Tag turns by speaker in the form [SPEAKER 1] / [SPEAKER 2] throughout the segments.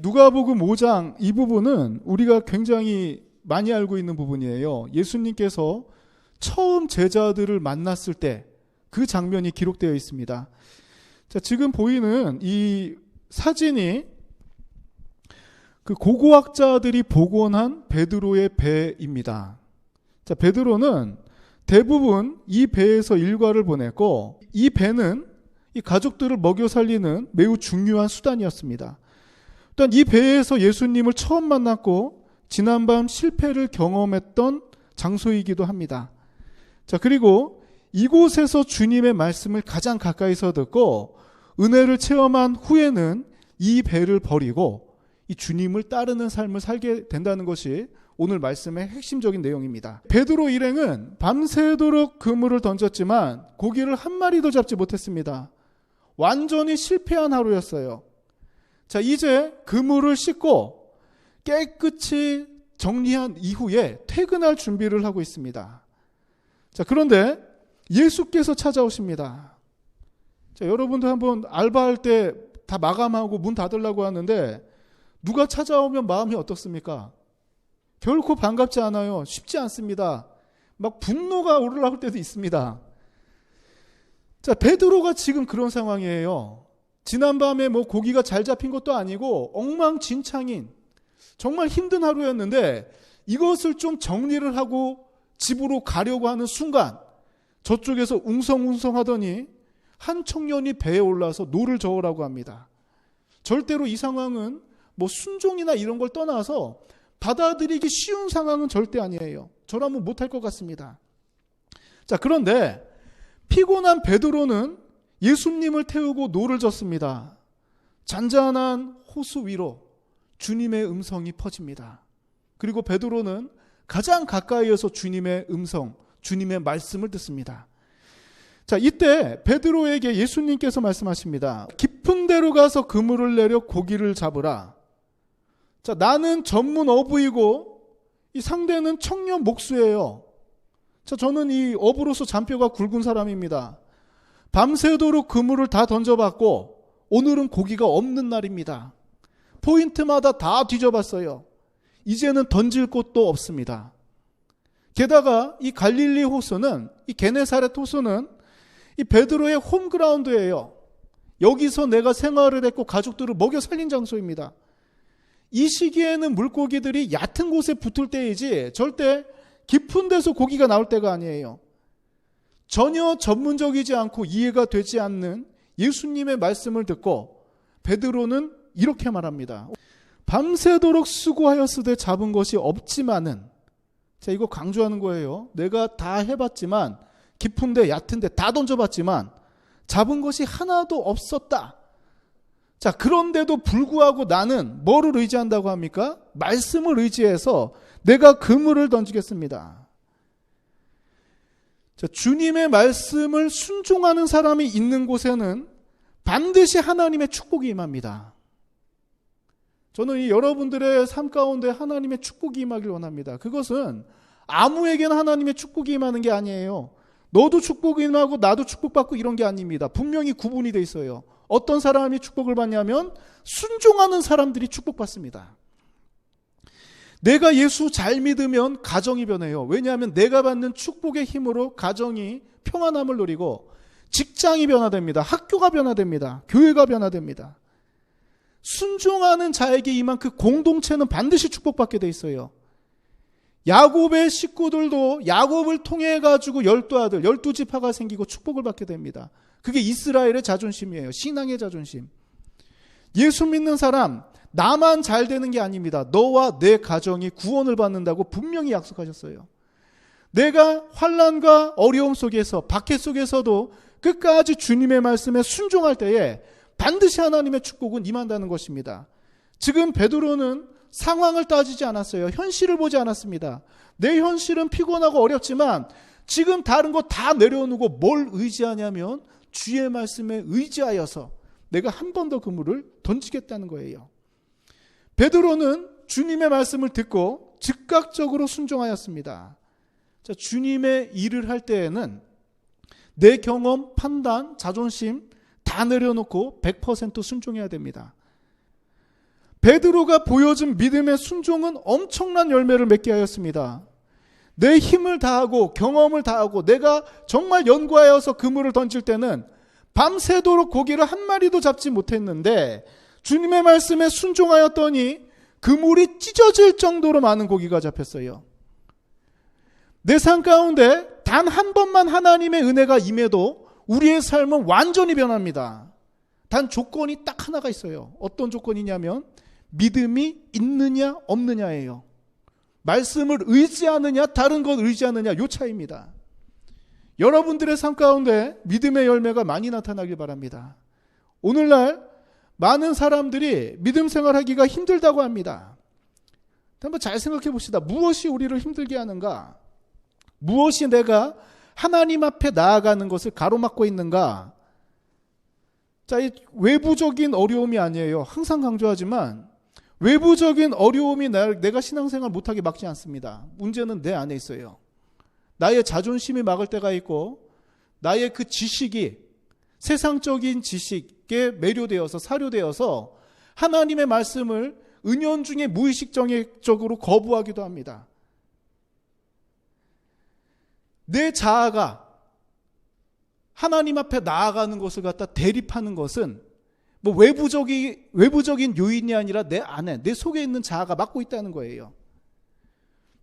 [SPEAKER 1] 누가복음 5장 이 부분은 우리가 굉장히 많이 알고 있는 부분이에요. 예수님께서 처음 제자들을 만났을 때 그 장면이 기록되어 있습니다. 자, 지금 보이는 이 사진이 그 고고학자들이 복원한 베드로의 배입니다. 자, 베드로는 대부분 이 배에서 일과를 보냈고, 이 배는 이 가족들을 먹여 살리는 매우 중요한 수단이었습니다. 또한 이 배에서 예수님을 처음 만났고 지난밤 실패를 경험했던 장소이기도 합니다. 자, 그리고 이곳에서 주님의 말씀을 가장 가까이서 듣고 은혜를 체험한 후에는 이 배를 버리고 이 주님을 따르는 삶을 살게 된다는 것이 오늘 말씀의 핵심적인 내용입니다. 베드로 일행은 밤새도록 그물을 던졌지만 고기를 한 마리도 잡지 못했습니다. 완전히 실패한 하루였어요. 자, 이제 그물을 씻고 깨끗이 정리한 이후에 퇴근할 준비를 하고 있습니다. 자, 그런데 예수께서 찾아오십니다. 자, 여러분도 한번 알바할 때 다 마감하고 문 닫으려고 하는데 누가 찾아오면 마음이 어떻습니까? 결코 반갑지 않아요. 쉽지 않습니다. 막 분노가 올라올 때도 있습니다. 자, 베드로가 지금 그런 상황이에요. 지난밤에 뭐 고기가 잘 잡힌 것도 아니고 엉망진창인 정말 힘든 하루였는데 이것을 좀 정리를 하고 집으로 가려고 하는 순간 저쪽에서 웅성웅성 하더니 한 청년이 배에 올라서 노를 저으라고 합니다. 절대로 이 상황은 뭐 순종이나 이런 걸 떠나서 받아들이기 쉬운 상황은 절대 아니에요. 저라면 못할 것 같습니다. 자, 그런데 피곤한 베드로는 예수님을 태우고 노를 젓습니다. 잔잔한 호수 위로 주님의 음성이 퍼집니다. 그리고 베드로는 가장 가까이에서 주님의 음성, 주님의 말씀을 듣습니다. 자, 이때 베드로에게 예수님께서 말씀하십니다. 깊은 데로 가서 그물을 내려 고기를 잡으라. 자, 나는 전문 어부이고 이 상대는 청년 목수예요. 자, 저는 이 어부로서 잔뼈가 굵은 사람입니다. 밤새도록 그물을 다 던져봤고 오늘은 고기가 없는 날입니다. 포인트마다 다 뒤져봤어요. 이제는 던질 곳도 없습니다. 게다가 이 갈릴리 호수는, 이 게네사렛 호수는 이 베드로의 홈그라운드예요. 여기서 내가 생활을 했고 가족들을 먹여 살린 장소입니다. 이 시기에는 물고기들이 얕은 곳에 붙을 때이지 절대 깊은 데서 고기가 나올 때가 아니에요. 전혀 전문적이지 않고 이해가 되지 않는 예수님의 말씀을 듣고 베드로는 이렇게 말합니다. 밤새도록 수고하였으되 잡은 것이 없지만은, 자, 이거 강조하는 거예요. 내가 다 해봤지만 깊은데 얕은데 다 던져봤지만 잡은 것이 하나도 없었다. 자, 그런데도 불구하고 나는 뭐를 의지한다고 합니까? 말씀을 의지해서 내가 그물을 던지겠습니다. 자, 주님의 말씀을 순종하는 사람이 있는 곳에는 반드시 하나님의 축복이 임합니다. 저는 이 여러분들의 삶 가운데 하나님의 축복이 임하길 원합니다. 그것은 아무에게나 하나님의 축복이 임하는 게 아니에요. 너도 축복이 임하고 나도 축복받고 이런 게 아닙니다. 분명히 구분이 돼 있어요. 어떤 사람이 축복을 받냐면 순종하는 사람들이 축복받습니다. 내가 예수 잘 믿으면 가정이 변해요. 왜냐하면 내가 받는 축복의 힘으로 가정이 평안함을 누리고 직장이 변화됩니다. 학교가 변화됩니다. 교회가 변화됩니다. 순종하는 자에게 임한 그 공동체는 반드시 축복받게 돼 있어요. 야곱의 식구들도 야곱을 통해 가지고 12아들, 12지파가 생기고 축복을 받게 됩니다. 그게 이스라엘의 자존심이에요. 신앙의 자존심. 예수 믿는 사람, 나만 잘 되는 게 아닙니다. 너와 내 가정이 구원을 받는다고 분명히 약속하셨어요. 내가 환난과 어려움 속에서, 박해 속에서도 끝까지 주님의 말씀에 순종할 때에 반드시 하나님의 축복은 임한다는 것입니다. 지금 베드로는 상황을 따지지 않았어요. 현실을 보지 않았습니다. 내 현실은 피곤하고 어렵지만 지금 다른 거 다 내려놓고 뭘 의지하냐면 주의 말씀에 의지하여서 내가 한 번 더 그물을 던지겠다는 거예요. 베드로는 주님의 말씀을 듣고 즉각적으로 순종하였습니다. 자, 주님의 일을 할 때에는 내 경험, 판단, 자존심 다 내려놓고 100% 순종해야 됩니다. 베드로가 보여준 믿음의 순종은 엄청난 열매를 맺게 하였습니다. 내 힘을 다하고 경험을 다하고 내가 정말 연구하여서 그물을 던질 때는 밤새도록 고기를 한 마리도 잡지 못했는데 주님의 말씀에 순종하였더니 그물이 찢어질 정도로 많은 고기가 잡혔어요. 내 삶 가운데 단 한 번만 하나님의 은혜가 임해도 우리의 삶은 완전히 변합니다. 단 조건이 딱 하나가 있어요. 어떤 조건이냐면 믿음이 있느냐 없느냐예요. 말씀을 의지하느냐 다른 것 의지하느냐 요 차이입니다. 여러분들의 삶 가운데 믿음의 열매가 많이 나타나길 바랍니다. 오늘날 많은 사람들이 믿음 생활하기가 힘들다고 합니다. 한번 잘 생각해 봅시다. 무엇이 우리를 힘들게 하는가? 무엇이 내가 하나님 앞에 나아가는 것을 가로막고 있는가? 자, 이 외부적인 어려움이 아니에요. 항상 강조하지만 외부적인 어려움이 내가 신앙생활 못하게 막지 않습니다. 문제는 내 안에 있어요. 나의 자존심이 막을 때가 있고 나의 그 지식이 세상적인 지식에 매료되어서 사료되어서 하나님의 말씀을 은연중에 무의식적으로 거부하기도 합니다. 내 자아가 하나님 앞에 나아가는 것을 갖다 대립하는 것은 뭐 외부적인 요인이 아니라 내 안에, 내 속에 있는 자아가 막고 있다는 거예요.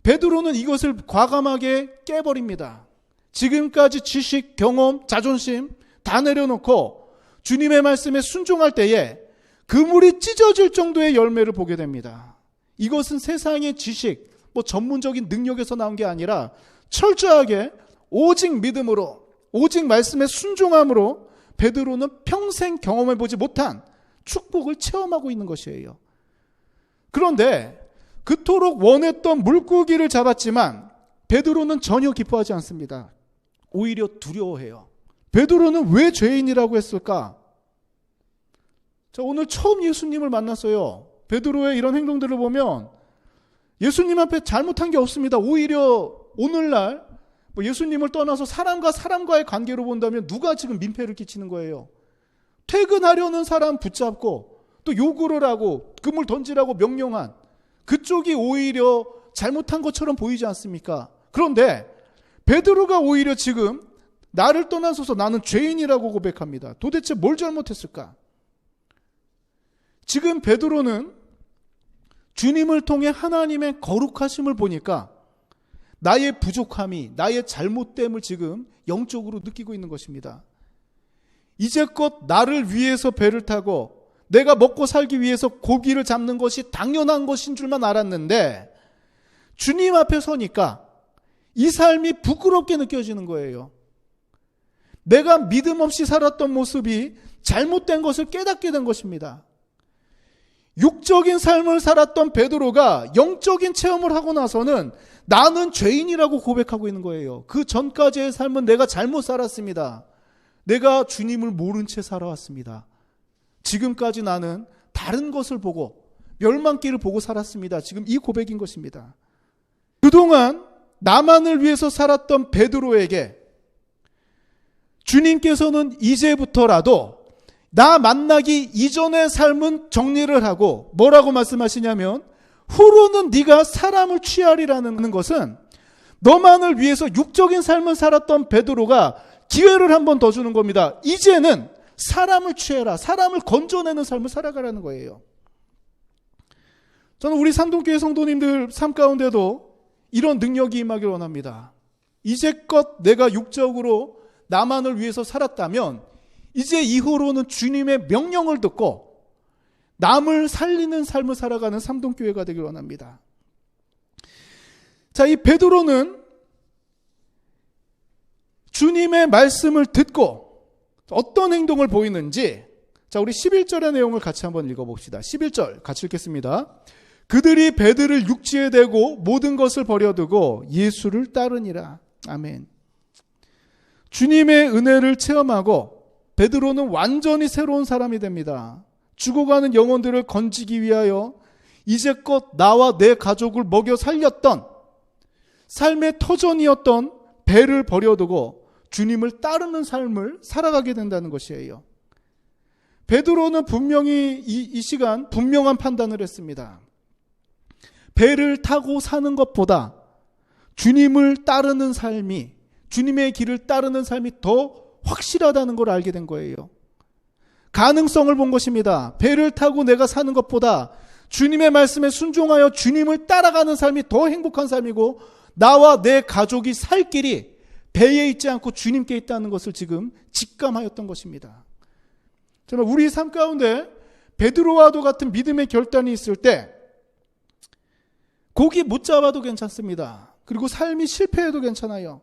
[SPEAKER 1] 베드로는 이것을 과감하게 깨버립니다. 지금까지 지식, 경험, 자존심 다 내려놓고 주님의 말씀에 순종할 때에 그물이 찢어질 정도의 열매를 보게 됩니다. 이것은 세상의 지식, 뭐 전문적인 능력에서 나온 게 아니라 철저하게 오직 믿음으로, 오직 말씀에 순종함으로 베드로는 평생 경험해보지 못한 축복을 체험하고 있는 것이에요. 그런데 그토록 원했던 물고기를 잡았지만 베드로는 전혀 기뻐하지 않습니다. 오히려 두려워해요. 베드로는 왜 죄인이라고 했을까? 자, 오늘 처음 예수님을 만났어요. 베드로의 이런 행동들을 보면 예수님 앞에 잘못한 게 없습니다. 오히려 오늘날 예수님을 떠나서 사람과 사람과의 관계로 본다면 누가 지금 민폐를 끼치는 거예요? 퇴근하려는 사람 붙잡고 또 요구를 하고 그물 던지라고 명령한 그쪽이 오히려 잘못한 것처럼 보이지 않습니까? 그런데 베드로가 오히려 지금 나를 떠나서서 나는 죄인이라고 고백합니다. 도대체 뭘 잘못했을까? 지금 베드로는 주님을 통해 하나님의 거룩하심을 보니까 나의 부족함이, 나의 잘못됨을 지금 영적으로 느끼고 있는 것입니다. 이제껏 나를 위해서 배를 타고 내가 먹고 살기 위해서 고기를 잡는 것이 당연한 것인 줄만 알았는데 주님 앞에 서니까 이 삶이 부끄럽게 느껴지는 거예요. 내가 믿음 없이 살았던 모습이 잘못된 것을 깨닫게 된 것입니다. 육적인 삶을 살았던 베드로가 영적인 체험을 하고 나서는 나는 죄인이라고 고백하고 있는 거예요. 그 전까지의 삶은 내가 잘못 살았습니다. 내가 주님을 모른 채 살아왔습니다. 지금까지 나는 다른 것을 보고 멸망길을 보고 살았습니다. 지금 이 고백인 것입니다. 그동안 나만을 위해서 살았던 베드로에게 주님께서는 이제부터라도 나 만나기 이전의 삶은 정리를 하고 뭐라고 말씀하시냐면 후로는 네가 사람을 취하리라는 것은 너만을 위해서 육적인 삶을 살았던 베드로가 기회를 한 번 더 주는 겁니다. 이제는 사람을 취해라. 사람을 건져내는 삶을 살아가라는 거예요. 저는 우리 산동교회 성도님들 삶 가운데도 이런 능력이 임하길 원합니다. 이제껏 내가 육적으로 나만을 위해서 살았다면 이제 이후로는 주님의 명령을 듣고 남을 살리는 삶을 살아가는 삼동교회가 되길 원합니다. 자, 이 베드로는 주님의 말씀을 듣고 어떤 행동을 보이는지, 자, 우리 11절의 내용을 같이 한번 읽어봅시다. 11절 같이 읽겠습니다. 그들이 배들을 육지에 대고 모든 것을 버려두고 예수를 따르니라. 아멘. 주님의 은혜를 체험하고 베드로는 완전히 새로운 사람이 됩니다. 죽어가는 영혼들을 건지기 위하여 이제껏 나와 내 가족을 먹여 살렸던 삶의 터전이었던 배를 버려두고 주님을 따르는 삶을 살아가게 된다는 것이에요. 베드로는 분명히 이 시간 분명한 판단을 했습니다. 배를 타고 사는 것보다 주님을 따르는 삶이, 주님의 길을 따르는 삶이 더 확실하다는 걸 알게 된 거예요. 가능성을 본 것입니다. 배를 타고 내가 사는 것보다 주님의 말씀에 순종하여 주님을 따라가는 삶이 더 행복한 삶이고, 나와 내 가족이 살 길이 배에 있지 않고 주님께 있다는 것을 지금 직감하였던 것입니다. 정말 우리 삶 가운데 베드로와도 같은 믿음의 결단이 있을 때 고기 못 잡아도 괜찮습니다. 그리고 삶이 실패해도 괜찮아요.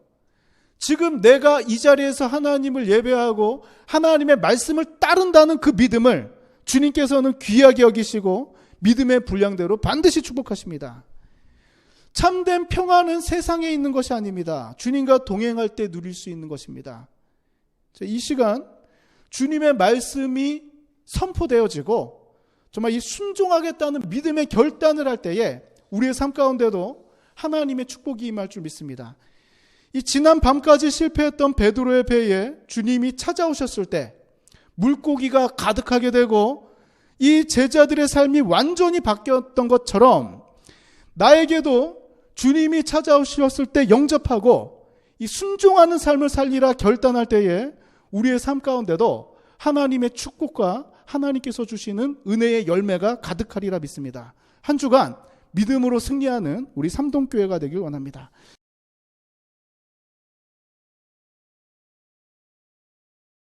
[SPEAKER 1] 지금 내가 이 자리에서 하나님을 예배하고 하나님의 말씀을 따른다는 그 믿음을 주님께서는 귀하게 여기시고 믿음의 분량대로 반드시 축복하십니다. 참된 평안은 세상에 있는 것이 아닙니다. 주님과 동행할 때 누릴 수 있는 것입니다. 이 시간 주님의 말씀이 선포되어지고 정말 이 순종하겠다는 믿음의 결단을 할 때에 우리의 삶 가운데도 하나님의 축복이 임할 줄 믿습니다. 이 지난 밤까지 실패했던 베드로의 배에 주님이 찾아오셨을 때 물고기가 가득하게 되고 이 제자들의 삶이 완전히 바뀌었던 것처럼 나에게도 주님이 찾아오셨을 때 영접하고 이 순종하는 삶을 살리라 결단할 때에 우리의 삶 가운데도 하나님의 축복과 하나님께서 주시는 은혜의 열매가 가득하리라 믿습니다. 한 주간 믿음으로 승리하는 우리 삼동교회가 되길 원합니다.